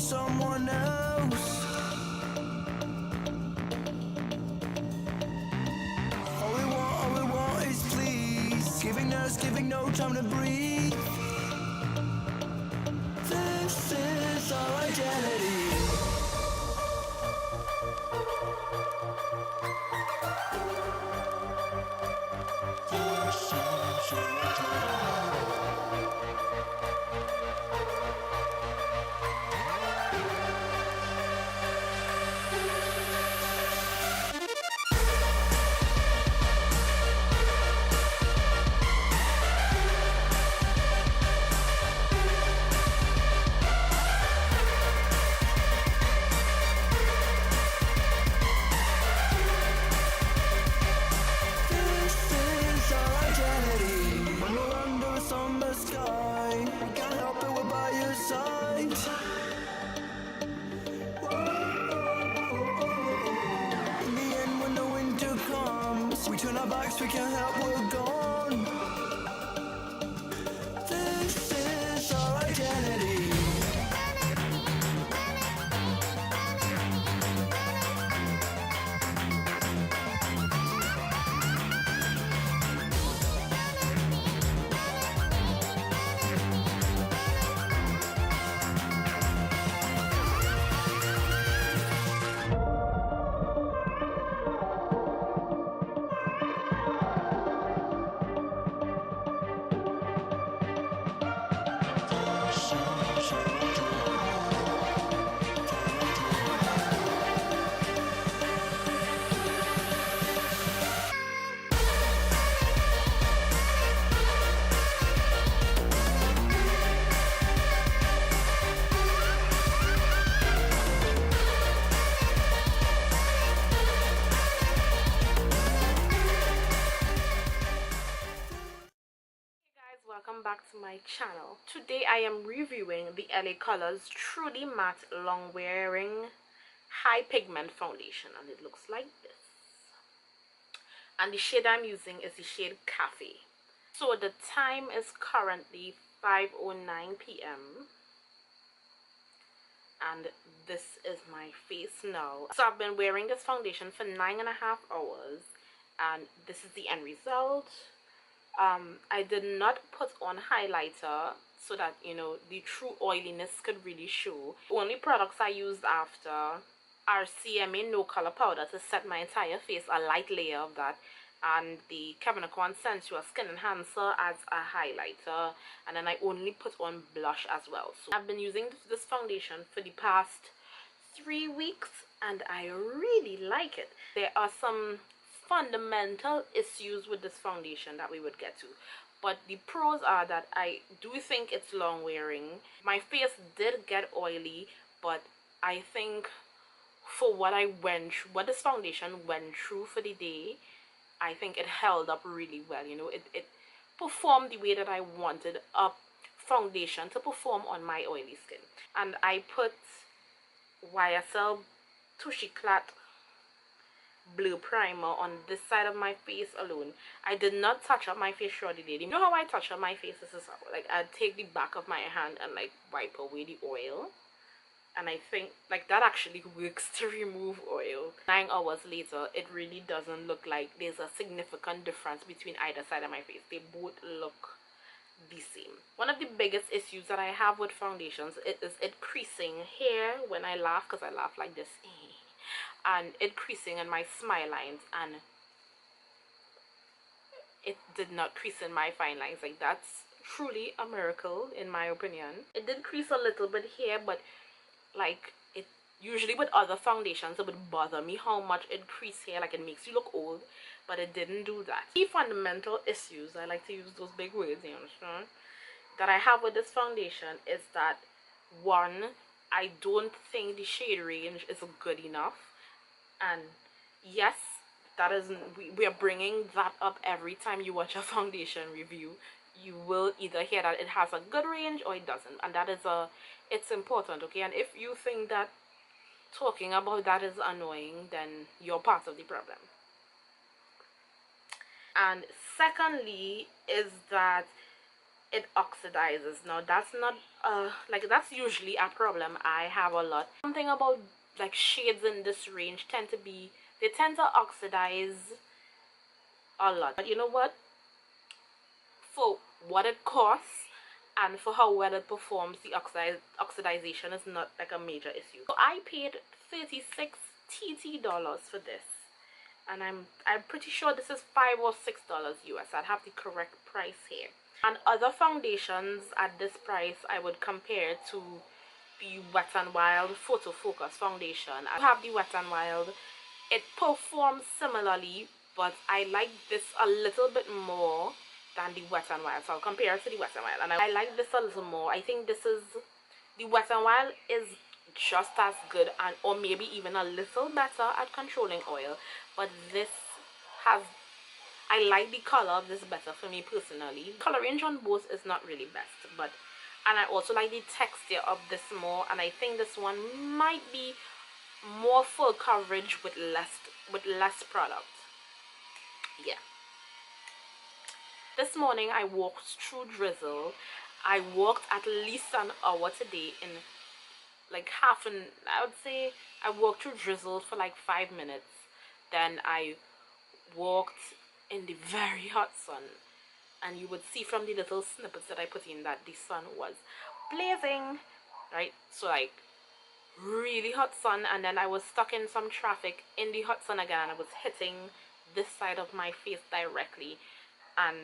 someone else. All we want is please. Giving no time to breathe. This is our identity. We can't help, we're gone. This is our identity. Welcome back to my channel. Today I am reviewing the LA Colors Truly Matte Long Wearing High Pigment Foundation, and it looks like this. And the shade I'm using is the shade Cafe. So the time is currently 5:09 p.m. and this is my face now. So I've been wearing this foundation for 9.5 hours and this is the end result. I did not put on highlighter so that, you know, the true oiliness could really show. The only products I used after Rcma No Color Powder to set my entire face, a light layer of that, and the Kevin Aucoin Sensual Skin Enhancer as a highlighter, and then I only put on blush as well. So I've been using this foundation for the past 3 weeks and I really like it. There are some fundamental issues with this foundation that we would get to, but the pros are that I do think it's long wearing. My face did get oily, but I think for what this foundation went through for the day, I think it held up really well. You know, it performed the way that I wanted a foundation to perform on my oily skin. And I put Ysl Blur Primer on this side of my face alone. I did not touch up my face throughout the day. You know how I touch up my face? This is how, like, I'd take the back of my hand and like wipe away the oil, and I think like that actually works to remove oil. 9 hours later, it really doesn't look like there's a significant difference between either side of my face. They both look the same. One of the biggest issues that I have with foundations is it creasing here when I laugh, because I laugh like this, and it creasing in my smile lines, and it did not crease in my fine lines. Like, that's truly a miracle in my opinion. It did crease a little bit here, but like, it usually with other foundations it would bother me how much it creased here, like it makes you look old, but it didn't do that. The fundamental issues, I like to use those big words, you understand, that I have with this foundation is that, one, I don't think the shade range is good enough. And yes, that isn't, we are bringing that up every time you watch a foundation review. You will either hear that it has a good range or it doesn't, and that is it's important, okay? And if you think that talking about that is annoying, then you're part of the problem. And secondly is that it oxidizes. Now that's not like that's usually a problem I have a lot. Something about like shades in this range they tend to oxidize a lot. But you know what? For what it costs and for how well it performs, the oxidization is not like a major issue. So I paid 36 TT dollars for this, and I'm pretty sure this is $5 or $6 US. I'd have the correct price here. And other foundations at this price I would compare to the Wet n Wild Photo Focus foundation. I have the Wet n Wild. It performs similarly, but I like this a little bit more than the Wet n Wild. So I'll compare it to the Wet n Wild, and I like this a little more. I think this is the Wet n Wild is just as good, and or maybe even a little better at controlling oil, but this has, I like the color of this better for me personally. Color range on both is not really best, but and I also like the texture of this more, and I think this one might be more full coverage with less product. Yeah. This morning I walked through drizzle. I walked at least an hour today in like I would say I walked through drizzle for like 5 minutes. Then I walked in the very hot sun, and you would see from the little snippets that I put in that the sun was blazing, right? So like really hot sun, and then I was stuck in some traffic in the hot sun again, and I was hitting this side of my face directly, and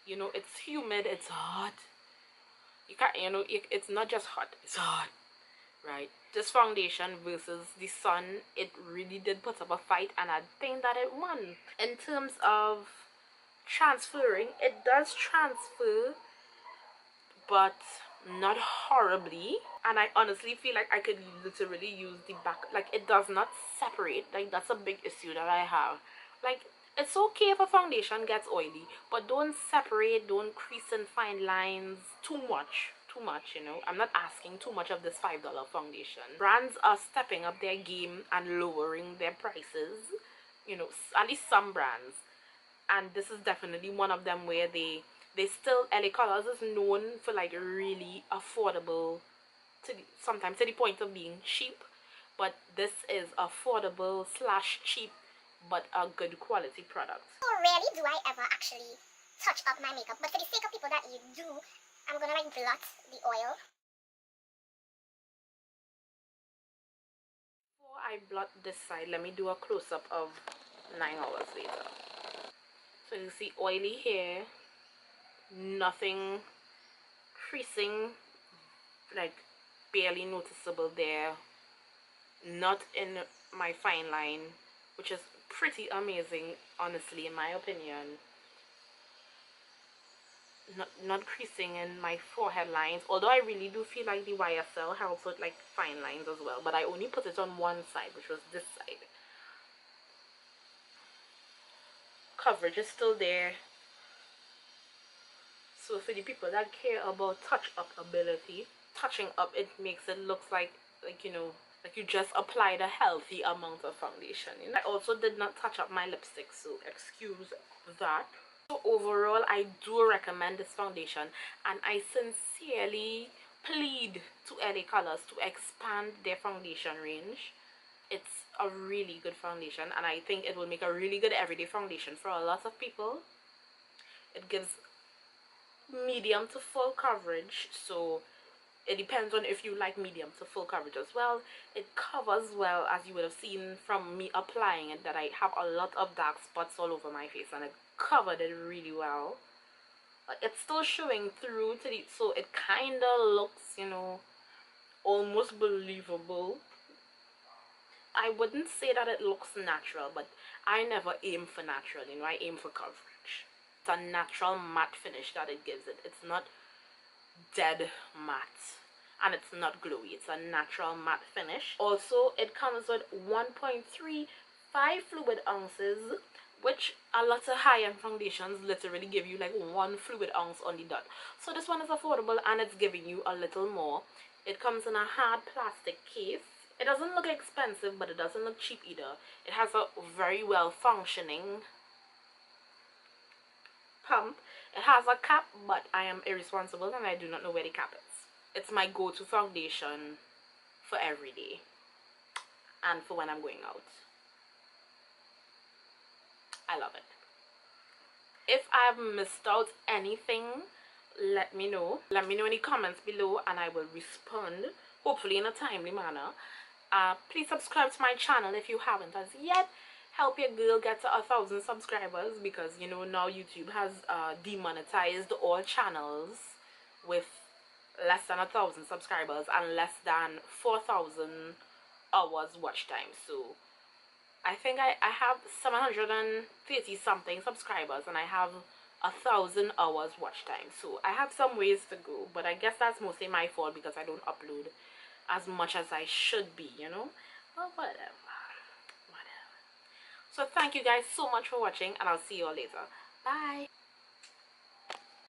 you know, it's humid, it's hot. You can't, you know, it's not just hot, it's hot, right? This foundation versus the sun, it really did put up a fight, and I think that it won. In terms of transferring, it does transfer, but not horribly, and I honestly feel like I could literally use the back, like it does not separate. Like that's a big issue that I have. Like it's okay if a foundation gets oily, but don't separate, don't crease and fine lines too much, you know. I'm not asking too much of this $5 foundation. Brands are stepping up their game and lowering their prices, you know, at least some brands, and this is definitely one of them where they still, LA Colors is known for like really affordable sometimes to the point of being cheap, but this is affordable slash cheap but a good quality product. So rarely do I ever actually touch up my makeup, but for the sake of people that you do, I'm gonna like blot the oil. Before I blot this side, let me do a close-up of 9 hours later. So you see oily hair, nothing creasing, like barely noticeable there, not in my fine line, which is pretty amazing honestly in my opinion. Not creasing in my forehead lines, although I really do feel like the YSL helps with like fine lines as well, but I only put it on one side, which was this side. Coverage is still there, so for the people that care about touch-up ability, touching up, it makes it look like you know, like you just applied a healthy amount of foundation, you know. I also did not touch up my lipstick, so excuse that. So overall, I do recommend this foundation, and I sincerely plead to LA Colors to expand their foundation range. It's a really good foundation, and I think it will make a really good everyday foundation for a lot of people. It gives medium to full coverage, so it depends on if you like medium to full coverage as well. It covers well, as you would have seen from me applying it, that I have a lot of dark spots all over my face, and it covered it really well. But it's still showing through to the, so it kind of looks, you know, almost believable. I wouldn't say that it looks natural, but I never aim for natural, you know, I aim for coverage. It's a natural matte finish that it gives it. It's not dead matte, and it's not glowy. It's a natural matte finish. Also, it comes with 1.35 fluid ounces, which a lot of high-end foundations literally give you like 1 fluid ounce on the dot. So this one is affordable, and it's giving you a little more. It comes in a hard plastic case. It doesn't look expensive, but it doesn't look cheap either. It has a very well functioning pump. It has a cap, but I am irresponsible and I do not know where the cap is. It's my go-to foundation for every day and for when I'm going out. I love it. If I've missed out anything, let me know. Let me know in the comments below and I will respond, hopefully in a timely manner. Please subscribe to my channel if you haven't as yet. Help your girl get to 1,000 subscribers, because you know now YouTube has demonetized all channels with less than 1,000 subscribers and less than 4,000 hours watch time. So I think I have 730 something subscribers and I have 1,000 hours watch time. So I have some ways to go, but I guess that's mostly my fault because I don't upload as much as I should be, you know. Well, whatever. So thank you guys so much for watching and I'll see you all later. Bye.